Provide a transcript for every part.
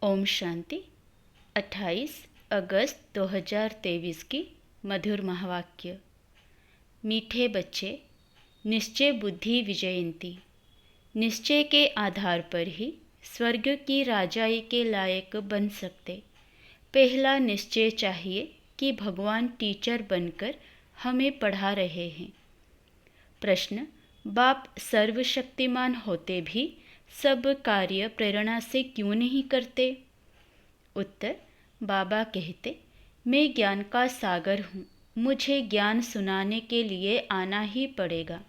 ओम शांति। 28 अगस्त 2023 की मधुर महावाक्य। मीठे बच्चे, निश्चय बुद्धि विजयंती। निश्चय के आधार पर ही स्वर्ग की राजाई के लायक बन सकते। पहला निश्चय चाहिए कि भगवान टीचर बनकर हमें पढ़ा रहे हैं। प्रश्न: बाप सर्वशक्तिमान होते भी सब कार्य प्रेरणा से क्यों नहीं करते? उत्तर: बाबा कहते, मैं ज्ञान का सागर हूँ, मुझे ज्ञान सुनाने के लिए आना ही पड़ेगा।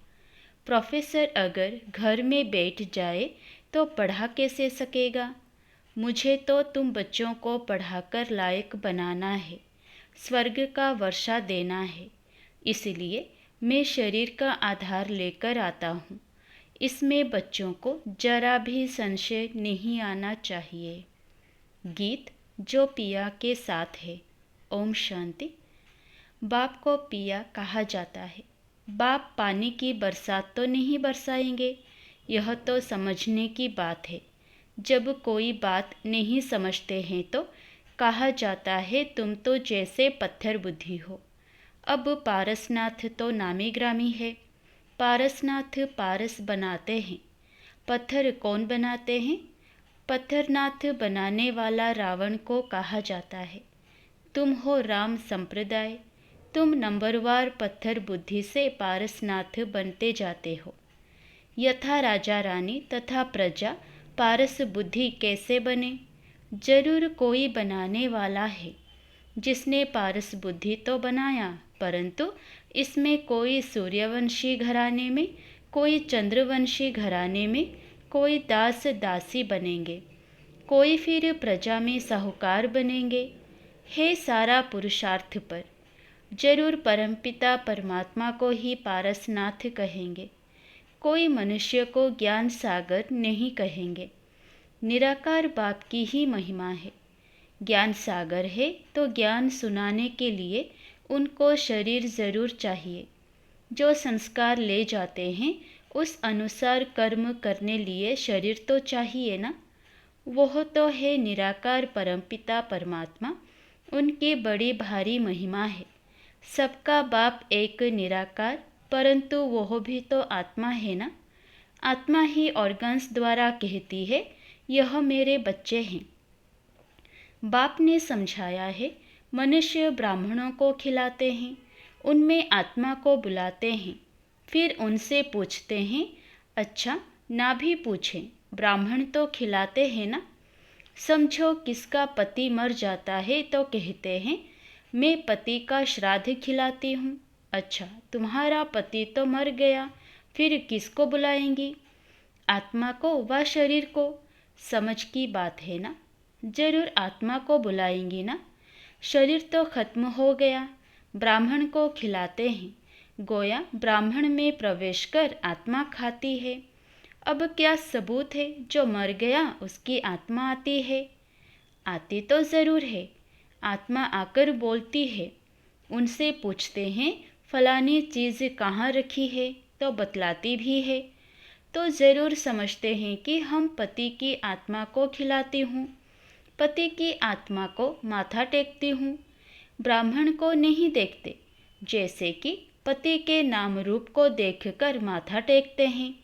प्रोफेसर अगर घर में बैठ जाए तो पढ़ा कैसे सकेगा? मुझे तो तुम बच्चों को पढ़ाकर लायक बनाना है, स्वर्ग का वर्षा देना है। इसलिए मैं शरीर का आधार लेकर आता हूँ। इसमें बच्चों को जरा भी संशय नहीं आना चाहिए। गीत जो पिया के साथ है। ओम शांति। बाप को पिया कहा जाता है। बाप पानी की बरसात तो नहीं बरसाएंगे, यह तो समझने की बात है। जब कोई बात नहीं समझते हैं तो कहा जाता है तुम तो जैसे पत्थर बुद्धि हो। अब पारसनाथ तो नामी ग्रामी है। पारसनाथ पारस बनाते हैं। पत्थर कौन बनाते हैं? पत्थरनाथ बनाने वाला रावण को कहा जाता है। तुम हो राम संप्रदाय, तुम नंबरवार पत्थर बुद्धि से पारसनाथ बनते जाते हो। यथा राजा रानी तथा प्रजा पारस बुद्धि कैसे बने? जरूर कोई बनाने वाला है जिसने पारस बुद्धि तो बनाया, परंतु इसमें कोई सूर्यवंशी घराने में, कोई चंद्रवंशी घराने में, कोई दास दासी बनेंगे, कोई फिर प्रजा में साहूकार बनेंगे। है सारा पुरुषार्थ पर। जरूर परमपिता परमात्मा को ही पारसनाथ कहेंगे। कोई मनुष्य को ज्ञान सागर नहीं कहेंगे। निराकार बाप की ही महिमा है। ज्ञान सागर है तो ज्ञान सुनाने के लिए उनको शरीर जरूर चाहिए। जो संस्कार ले जाते हैं उस अनुसार कर्म करने लिए शरीर तो चाहिए ना। वह तो है निराकार परमपिता परमात्मा, उनकी बड़ी भारी महिमा है। सबका बाप एक निराकार, परंतु वह भी तो आत्मा है ना। आत्मा ही ऑर्गन्स द्वारा कहती है यह मेरे बच्चे हैं। बाप ने समझाया है, मनुष्य ब्राह्मणों को खिलाते हैं, उनमें आत्मा को बुलाते हैं, फिर उनसे पूछते हैं, अच्छा ना भी पूछें, ब्राह्मण तो खिलाते हैं ना। समझो किसका पति मर जाता है तो कहते हैं मैं पति का श्राद्ध खिलाती हूँ। अच्छा, तुम्हारा पति तो मर गया, फिर किसको बुलाएंगी? आत्मा को व शरीर को? समझ की बात है ना। जरूर आत्मा को बुलाएंगी ना। शरीर तो खत्म हो गया, ब्राह्मण को खिलाते हैं, गोया ब्राह्मण में प्रवेश कर आत्मा खाती है। अब क्या सबूत है जो मर गया उसकी आत्मा आती है? आती तो ज़रूर है। आत्मा आकर बोलती है। उनसे पूछते हैं फलानी चीज़ कहाँ रखी है तो बतलाती भी है। तो ज़रूर समझते हैं कि हम पति की आत्मा को खिलाती हूँ, पति की आत्मा को माथा टेकती हूँ। ब्राह्मण को नहीं देखते, जैसे कि पति के नाम रूप को देखकर माथा टेकते हैं।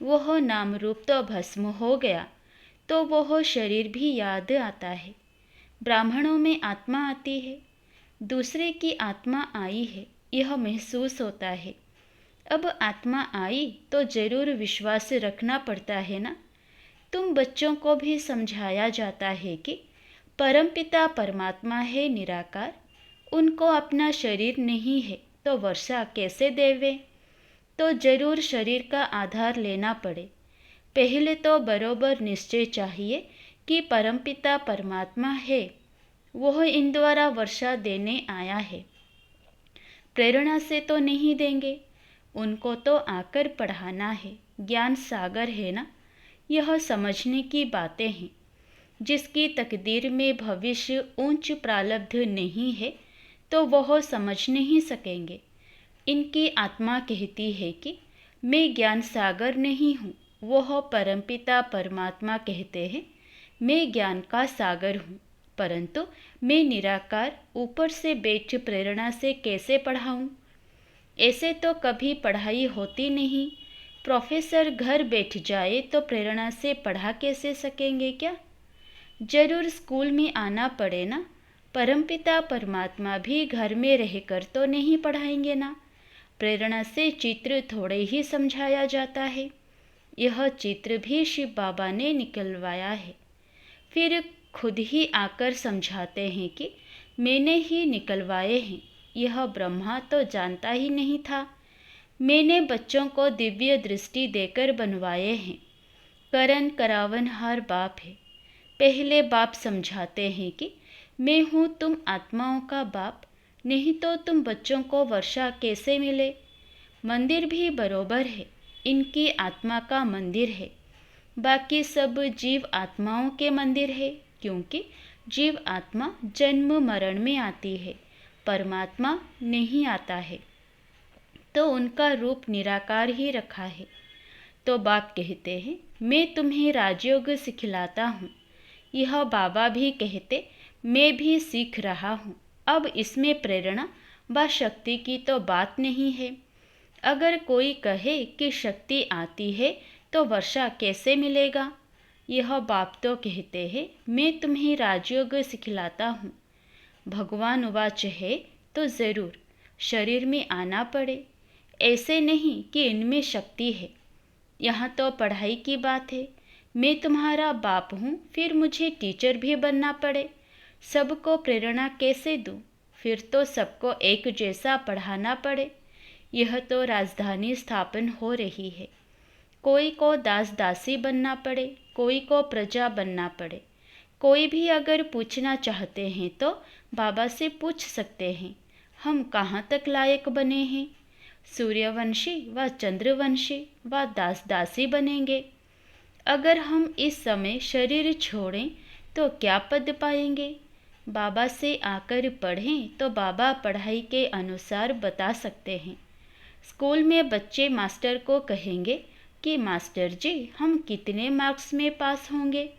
वह नाम रूप तो भस्म हो गया तो वह शरीर भी याद आता है। ब्राह्मणों में आत्मा आती है, दूसरे की आत्मा आई है, यह महसूस होता है। अब आत्मा आई तो जरूर विश्वास रखना पड़ता है ना। तुम बच्चों को भी समझाया जाता है कि परमपिता परमात्मा है निराकार, उनको अपना शरीर नहीं है तो वर्षा कैसे देवे? तो जरूर शरीर का आधार लेना पड़े। पहले तो बरोबर निश्चय चाहिए कि परमपिता परमात्मा है, वह इन द्वारा वर्षा देने आया है। प्रेरणा से तो नहीं देंगे, उनको तो आकर पढ़ाना है। ज्ञान सागर है ना। यह समझने की बातें हैं। जिसकी तकदीर में भविष्य ऊंच प्रारब्ध नहीं है तो वह समझ नहीं सकेंगे। इनकी आत्मा कहती है कि मैं ज्ञान सागर नहीं हूँ। वह परमपिता परमात्मा कहते हैं मैं ज्ञान का सागर हूँ, परंतु मैं निराकार ऊपर से बैठ प्रेरणा से कैसे पढ़ाऊँ? ऐसे तो कभी पढ़ाई होती नहीं। प्रोफेसर घर बैठ जाए तो प्रेरणा से पढ़ा कैसे सकेंगे क्या? जरूर स्कूल में आना पड़े ना। परमपिता परमात्मा भी घर में रहकर तो नहीं पढ़ाएंगे ना। प्रेरणा से चित्र थोड़े ही समझाया जाता है। यह चित्र भी शिव बाबा ने निकलवाया है, फिर खुद ही आकर समझाते हैं कि मैंने ही निकलवाए हैं। यह ब्रह्मा तो जानता ही नहीं था। मैंने बच्चों को दिव्य दृष्टि देकर बनवाए हैं। करण करावनहार बाप है। पहले बाप समझाते हैं कि मैं हूँ तुम आत्माओं का बाप, नहीं तो तुम बच्चों को वर्षा कैसे मिले? मंदिर भी बरोबर है, इनकी आत्मा का मंदिर है। बाकी सब जीव आत्माओं के मंदिर है, क्योंकि जीव आत्मा जन्म मरण में आती है, परमात्मा नहीं आता है, तो उनका रूप निराकार ही रखा है। तो बाप कहते हैं मैं तुम्हें राजयोग सिखलाता हूँ। यह बाबा भी कहते मैं भी सीख रहा हूँ। अब इसमें प्रेरणा व शक्ति की तो बात नहीं है। अगर कोई कहे कि शक्ति आती है तो वर्षा कैसे मिलेगा? यह बाप तो कहते हैं मैं तुम्हें राजयोग सिखलाता हूँ। भगवान उवाच है तो ज़रूर शरीर में आना पड़े, ऐसे नहीं कि इनमें शक्ति है। यहाँ तो पढ़ाई की बात है। मैं तुम्हारा बाप हूँ, फिर मुझे टीचर भी बनना पड़े। सबको प्रेरणा कैसे दूँ? फिर तो सबको एक जैसा पढ़ाना पड़े। यह तो राजधानी स्थापन हो रही है। कोई को दास दासी बनना पड़े, कोई को प्रजा बनना पड़े। कोई भी अगर पूछना चाहते हैं तो बाबा से पूछ सकते हैं, हम कहाँ तक लायक बने हैं? सूर्यवंशी व चंद्रवंशी व दास दासी बनेंगे। अगर हम इस समय शरीर छोड़ें तो क्या पद पाएंगे? बाबा से आकर पढ़ें तो बाबा पढ़ाई के अनुसार बता सकते हैं। स्कूल में बच्चे मास्टर को कहेंगे कि मास्टर जी हम कितने मार्क्स में पास होंगे?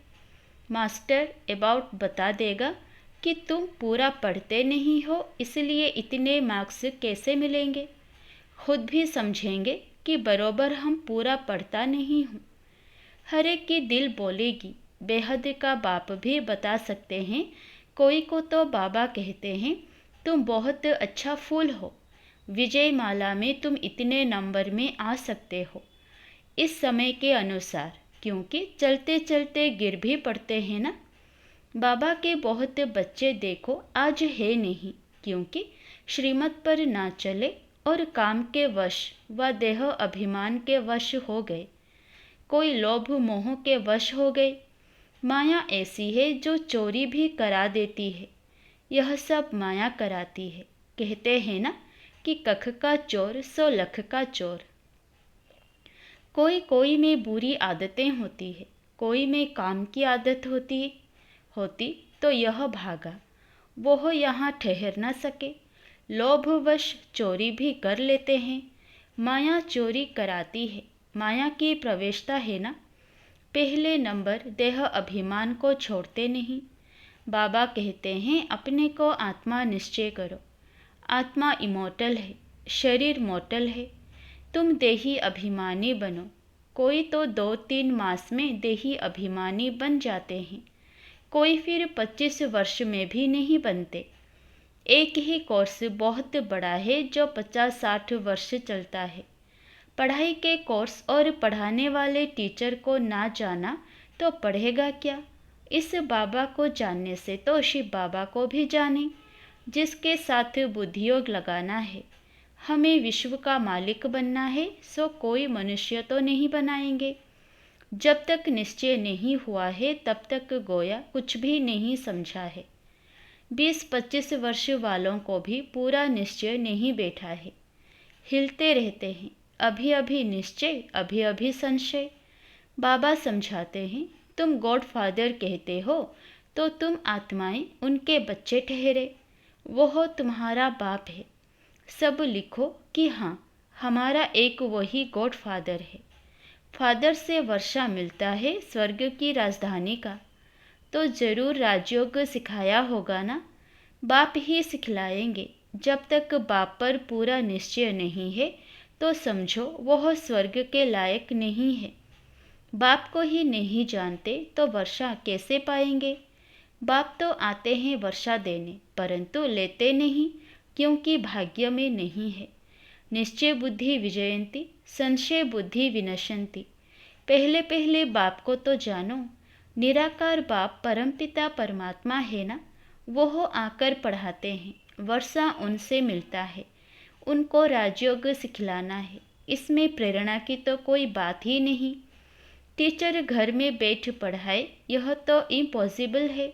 मास्टर अबाउट बता देगा कि तुम पूरा पढ़ते नहीं हो, इसलिए इतने मार्क्स कैसे मिलेंगे। खुद भी समझेंगे कि बरोबर हम पूरा पढ़ता नहीं हूँ। हर एक की दिल बोलेगी। बेहद का बाप भी बता सकते हैं। कोई को तो बाबा कहते हैं तुम बहुत अच्छा फूल हो, विजय माला में तुम इतने नंबर में आ सकते हो। इस समय के अनुसार, क्योंकि चलते चलते गिर भी पड़ते हैं ना। बाबा के बहुत बच्चे देखो आज है नहीं, क्योंकि श्रीमत पर ना चले और काम के वश व देह अभिमान के वश हो गए। कोई लोभ मोह के वश हो गए। माया ऐसी है जो चोरी भी करा देती है। यह सब माया कराती है। कहते हैं ना कि कख का चोर सो लख का चोर। कोई कोई में बुरी आदतें होती है, कोई में काम की आदत होती तो यह भागा, वो यहाँ ठहर न सके। लोभवश चोरी भी कर लेते हैं। माया चोरी कराती है। माया की प्रवेशता है ना। पहले नंबर देह अभिमान को छोड़ते नहीं। बाबा कहते हैं अपने को आत्मा निश्चय करो। आत्मा इमोर्टल है, शरीर मोर्टल है। तुम देही अभिमानी बनो। कोई तो 2-3 मास में देही अभिमानी बन जाते हैं, कोई फिर 25 वर्ष में भी नहीं बनते। एक ही कोर्स बहुत बड़ा है जो 50-60 वर्ष चलता है। पढ़ाई के कोर्स और पढ़ाने वाले टीचर को ना जाना तो पढ़ेगा क्या? इस बाबा को जानने से तो शिव बाबा को भी जाने, जिसके साथ बुद्धियोग लगाना है। हमें विश्व का मालिक बनना है, सो कोई मनुष्य तो नहीं बनाएंगे। जब तक निश्चय नहीं हुआ है तब तक गोया कुछ भी नहीं समझा है। 20-25 वर्ष वालों को भी पूरा निश्चय नहीं बैठा है। हिलते रहते हैं, अभी अभी निश्चय, अभी अभी संशय। बाबा समझाते हैं तुम गॉड फादर कहते हो तो तुम आत्माएं उनके बच्चे ठहरे। वो तुम्हारा बाप है। सब लिखो कि हाँ, हमारा एक वही गॉड फादर है। फादर से वर्षा मिलता है स्वर्ग की राजधानी का। तो ज़रूर राजयोग सिखाया होगा ना। बाप ही सिखलाएंगे। जब तक बाप पर पूरा निश्चय नहीं है तो समझो वह स्वर्ग के लायक नहीं है। बाप को ही नहीं जानते तो वर्षा कैसे पाएंगे। बाप तो आते हैं वर्षा देने, परंतु लेते नहीं, क्योंकि भाग्य में नहीं है। निश्चय बुद्धि विजयंती, संशय बुद्धि विनशंती। पहले पहले बाप को तो जानो। निराकार बाप परमपिता परमात्मा है ना, वो आकर पढ़ाते हैं। वर्षा उनसे मिलता है, उनको राजयोग सिखलाना है। इसमें प्रेरणा की तो कोई बात ही नहीं। टीचर घर में बैठ पढ़ाए, यह तो इम्पॉसिबल है।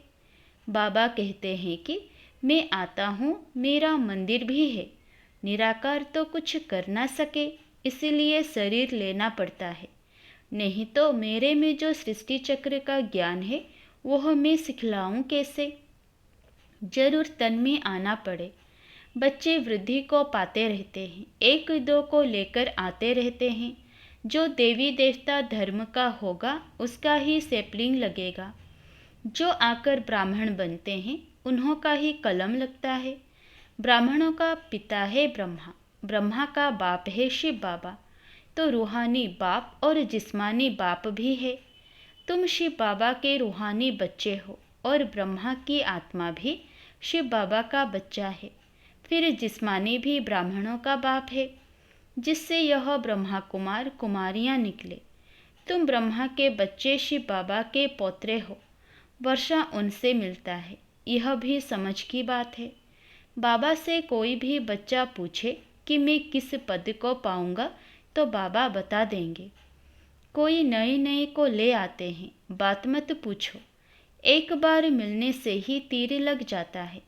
बाबा कहते हैं कि मैं आता हूँ, मेरा मंदिर भी है। निराकार तो कुछ कर ना सके, इसलिए शरीर लेना पड़ता है। नहीं तो मेरे में जो सृष्टि चक्र का ज्ञान है वह मैं सिखलाऊं कैसे। जरूर तन में आना पड़े। बच्चे वृद्धि को पाते रहते हैं, एक दो को लेकर आते रहते हैं। जो देवी देवता धर्म का होगा उसका ही सैपलिंग लगेगा। जो आकर ब्राह्मण बनते हैं उन्हों का ही कलम लगता है। ब्राह्मणों का पिता है ब्रह्मा, ब्रह्मा का बाप है शिव बाबा। तो रूहानी बाप और जिस्मानी बाप भी है। तुम शिव बाबा के रूहानी बच्चे हो और ब्रह्मा की आत्मा भी शिव बाबा का बच्चा है। फिर जिस्मानी भी ब्राह्मणों का बाप है, जिससे यह ब्रह्मा कुमार कुमारियां निकले। तुम ब्रह्मा के बच्चे शिव बाबा के पौत्रे हो। वर्षा उनसे मिलता है, यह भी समझ की बात है। बाबा से कोई भी बच्चा पूछे कि मैं किस पद को पाऊंगा तो बाबा बता देंगे। कोई नए नए को ले आते हैं, बात मत पूछो। एक बार मिलने से ही तीर लग जाता है।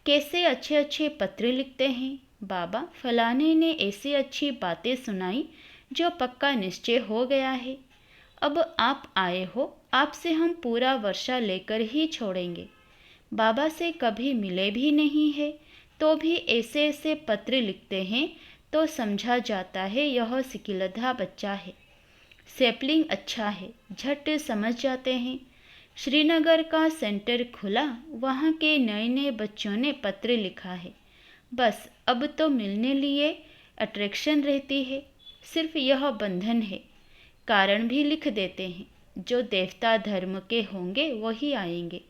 कैसे अच्छे अच्छे पत्र लिखते हैं। बाबा फलाने ने ऐसी अच्छी बातें सुनाई जो पक्का निश्चय हो गया है। अब आप आए हो, आपसे हम पूरा वर्षा लेकर ही छोड़ेंगे। बाबा से कभी मिले भी नहीं है तो भी ऐसे ऐसे पत्र लिखते हैं तो समझा जाता है यह सिकिलधा बच्चा है। सैपलिंग अच्छा है, झट समझ जाते हैं। श्रीनगर का सेंटर खुला, वहाँ के नए नए बच्चों ने पत्र लिखा है। बस अब तो मिलने लिए अट्रैक्शन रहती है। सिर्फ यह बंधन है। कारण भी लिख देते हैं। जो देवता धर्म के होंगे वही आएंगे।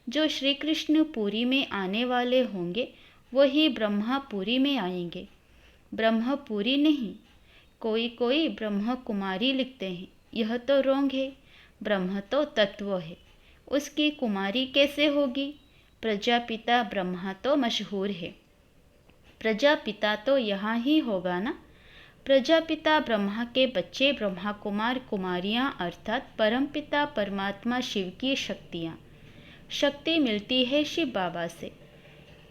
जो श्री कृष्ण पुरी में आने वाले होंगे वही ब्रह्मापुरी में आएंगे। ब्रह्मपुरी नहीं, कोई कोई ब्रह्म कुमारी लिखते हैं। यह तो रोंग है। ब्रह्म तो तत्व है, उसकी कुमारी कैसे होगी। प्रजापिता ब्रह्मा तो मशहूर है, प्रजापिता तो यहाँ ही होगा ना। प्रजापिता ब्रह्मा के बच्चे ब्रह्मा कुमार कुमारियाँ अर्थात परमपिता परमात्मा शिव की शक्तियाँ। शक्ति मिलती है शिव बाबा से,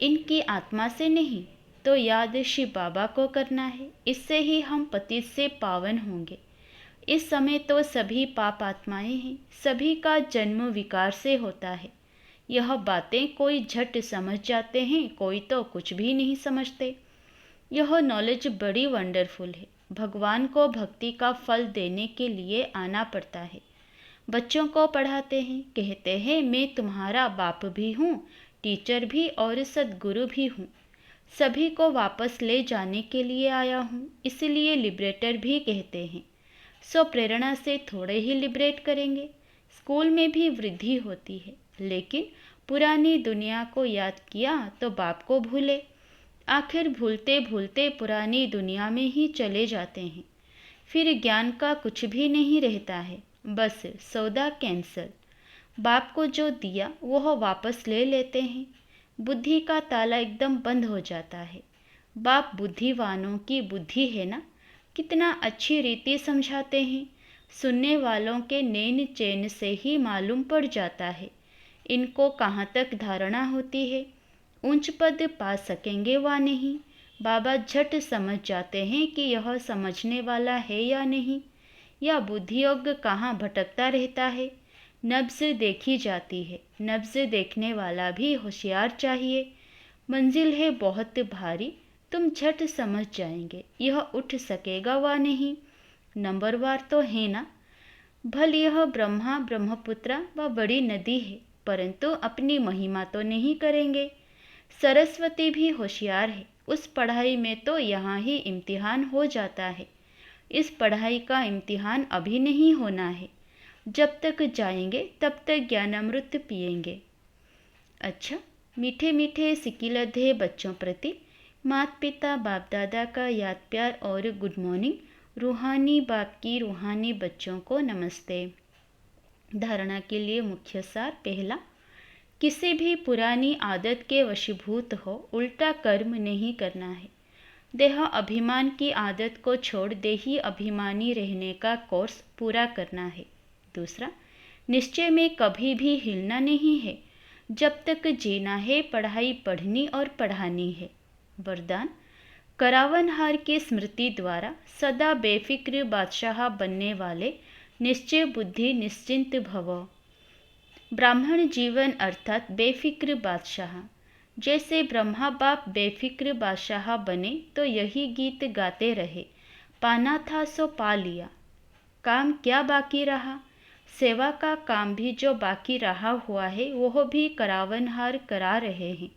इनकी आत्मा से नहीं। तो याद शिव बाबा को करना है, इससे ही हम पतित से पावन होंगे। इस समय तो सभी पाप आत्माएं हैं, सभी का जन्म विकार से होता है। यह बातें कोई झट समझ जाते हैं, कोई तो कुछ भी नहीं समझते। यह नॉलेज बड़ी वंडरफुल है। भगवान को भक्ति का फल देने के लिए आना पड़ता है। बच्चों को पढ़ाते हैं, कहते हैं मैं तुम्हारा बाप भी हूँ, टीचर भी और सद्गुरु भी हूँ। सभी को वापस ले जाने के लिए आया हूँ, इसलिए लिबरेटर भी कहते हैं। सो प्रेरणा से थोड़े ही लिबरेट करेंगे। स्कूल में भी वृद्धि होती है, लेकिन पुरानी दुनिया को याद किया तो बाप को भूले। आखिर भूलते भूलते पुरानी दुनिया में ही चले जाते हैं। फिर ज्ञान का कुछ भी नहीं रहता है, बस सौदा कैंसल। बाप को जो दिया वह वापस ले लेते हैं। बुद्धि का ताला एकदम बंद हो जाता है। बाप बुद्धिवानों की बुद्धि है ना, कितना अच्छी रीति समझाते हैं। सुनने वालों के नैन चैन से ही मालूम पड़ जाता है इनको कहाँ तक धारणा होती है, ऊंच पद पा सकेंगे वा नहीं। बाबा झट समझ जाते हैं कि यह समझने वाला है या नहीं, या बुद्धियोग कहाँ भटकता रहता है। नब्ज देखी जाती है, नब्ज देखने वाला भी होशियार चाहिए। मंजिल है बहुत भारी, तुम झट समझ जाएंगे यह उठ सकेगा वा नहीं। नंबरवार तो है ना। भल यह ब्रह्मा ब्रह्मपुत्रा व बड़ी नदी है, परंतु अपनी महिमा तो नहीं करेंगे। सरस्वती भी होशियार है, उस पढ़ाई में तो यहाँ ही इम्तिहान हो जाता है। इस पढ़ाई का इम्तिहान अभी नहीं होना है, जब तक जाएंगे तब तक ज्ञानामृत पिएंगे। अच्छा, मीठे मीठे सिकिलधे बच्चों प्रति माता पिता बाप दादा का याद प्यार और गुड मॉर्निंग। रूहानी बाप की रूहानी बच्चों को नमस्ते। धारणा के लिए मुख्य सार। पहला, किसी भी पुरानी आदत के वशीभूत हो उल्टा कर्म नहीं करना है। देह अभिमान की आदत को छोड़ देही अभिमानी रहने का कोर्स पूरा करना है। दूसरा, निश्चय में कभी भी हिलना नहीं है। जब तक जीना है पढ़ाई पढ़नी और पढ़ानी है। वरदान, करावनहार की स्मृति द्वारा सदा बेफिक्र बादशाह बनने वाले निश्चय बुद्धि निश्चिंत भव। ब्राह्मण जीवन अर्थात बेफिक्र बादशाह। जैसे ब्रह्मा बाप बेफिक्र बादशाह बने तो यही गीत गाते रहे, पाना था सो पा लिया। काम क्या बाकी रहा? सेवा का काम भी जो बाकी रहा हुआ है वह भी करावनहार करा रहे हैं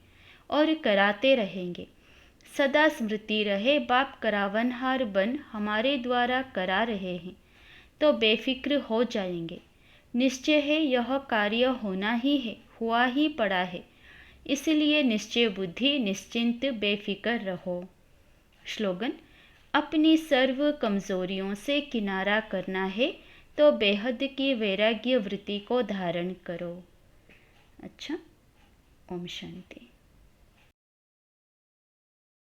और कराते रहेंगे। सदा स्मृति रहे बाप करावनहार बन हमारे द्वारा करा रहे हैं तो बेफिक्र हो जाएंगे। निश्चय है यह कार्य होना ही है, हुआ ही पड़ा है, इसलिए निश्चय बुद्धि निश्चिंत बेफिक्र रहो। श्लोगन, अपनी सर्व कमजोरियों से किनारा करना है तो बेहद की वैराग्य वृत्ति को धारण करो। अच्छा, ओम शांति।